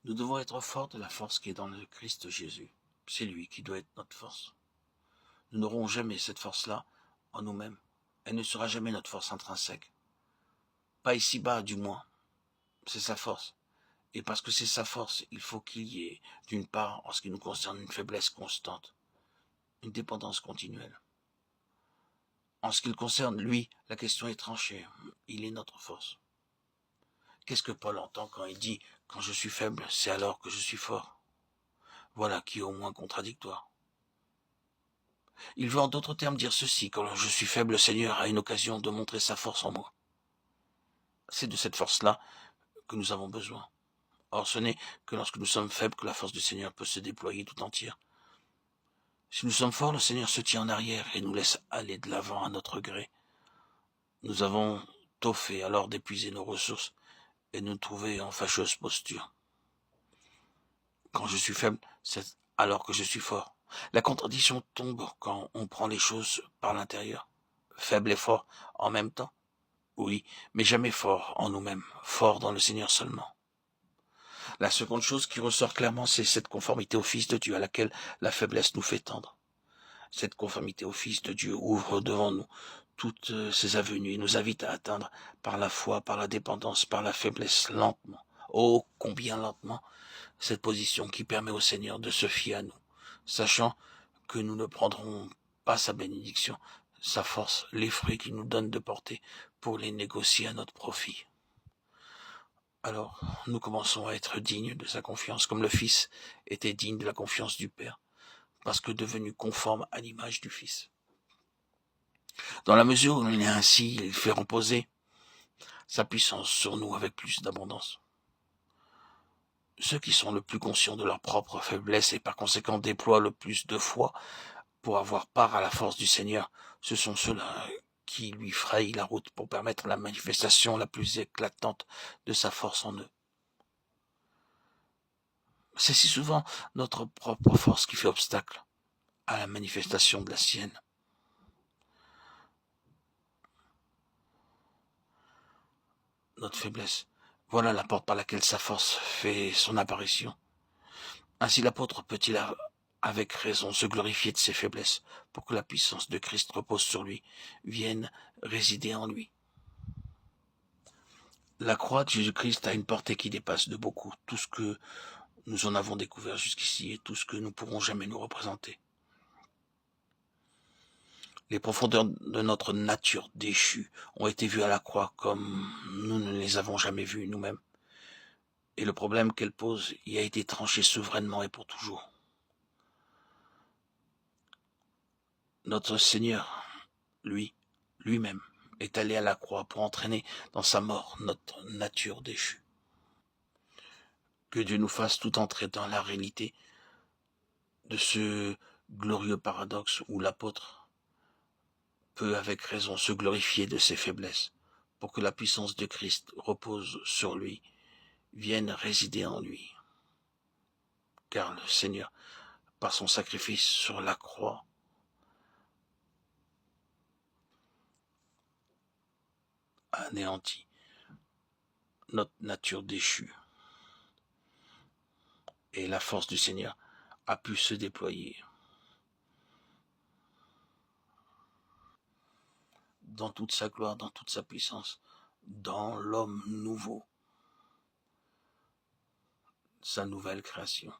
Nous devons être forts de la force qui est dans le Christ Jésus. C'est lui qui doit être notre force. Nous n'aurons jamais cette force-là en nous-mêmes. Elle ne sera jamais notre force intrinsèque. Pas ici-bas, du moins. C'est sa force. Et parce que c'est sa force, il faut qu'il y ait, d'une part, en ce qui nous concerne, une faiblesse constante, une dépendance continuelle. En ce qui le concerne, lui, la question est tranchée. Il est notre force. Qu'est-ce que Paul entend quand il dit « Quand je suis faible, c'est alors que je suis fort ». Voilà qui est au moins contradictoire. Il veut en d'autres termes dire ceci, quand je suis faible, le Seigneur a une occasion de montrer sa force en moi. C'est de cette force-là que nous avons besoin. Or, ce n'est que lorsque nous sommes faibles que la force du Seigneur peut se déployer tout entière. Si nous sommes forts, le Seigneur se tient en arrière et nous laisse aller de l'avant à notre gré. Nous avons tôt fait alors d'épuiser nos ressources et de nous trouver en fâcheuse posture. Quand je suis faible, c'est alors que je suis fort. La contradiction tombe quand on prend les choses par l'intérieur. Faible et fort en même temps. Oui, mais jamais fort en nous-mêmes, fort dans le Seigneur seulement. La seconde chose qui ressort clairement, c'est cette conformité au Fils de Dieu à laquelle la faiblesse nous fait tendre. Cette conformité au Fils de Dieu ouvre devant nous toutes ces avenues et nous invite à atteindre par la foi, par la dépendance, par la faiblesse, lentement, oh combien lentement, cette position qui permet au Seigneur de se fier à nous, sachant que nous ne prendrons pas sa bénédiction, sa force, les fruits qu'il nous donne de porter pour les négocier à notre profit. Alors, nous commençons à être dignes de sa confiance, comme le Fils était digne de la confiance du Père, parce que devenu conforme à l'image du Fils. Dans la mesure où il est ainsi, il fait reposer sa puissance sur nous avec plus d'abondance. Ceux qui sont le plus conscients de leur propre faiblesse et par conséquent déploient le plus de foi pour avoir part à la force du Seigneur, ce sont ceux-là qui lui frayent la route pour permettre la manifestation la plus éclatante de sa force en eux. C'est si souvent notre propre force qui fait obstacle à la manifestation de la sienne. Notre faiblesse, voilà la porte par laquelle sa force fait son apparition. Ainsi l'apôtre peut-il avec raison se glorifier de ses faiblesses pour que la puissance de Christ repose sur lui, vienne résider en lui. La croix de Jésus-Christ a une portée qui dépasse de beaucoup tout ce que nous en avons découvert jusqu'ici et tout ce que nous pourrons jamais nous représenter. Les profondeurs de notre nature déchue ont été vues à la croix comme nous ne les avons jamais vues nous-mêmes. Et le problème qu'elle pose y a été tranché souverainement et pour toujours. Notre Seigneur, lui-même, est allé à la croix pour entraîner dans sa mort notre nature déchue. Que Dieu nous fasse tout entrer dans la réalité de ce glorieux paradoxe où l'apôtre peut avec raison se glorifier de ses faiblesses, pour que la puissance de Christ repose sur lui, vienne résider en lui. Car le Seigneur, par son sacrifice sur la croix, a anéanti notre nature déchue. Et la force du Seigneur a pu se déployer dans toute sa gloire, dans toute sa puissance, dans l'homme nouveau, sa nouvelle création.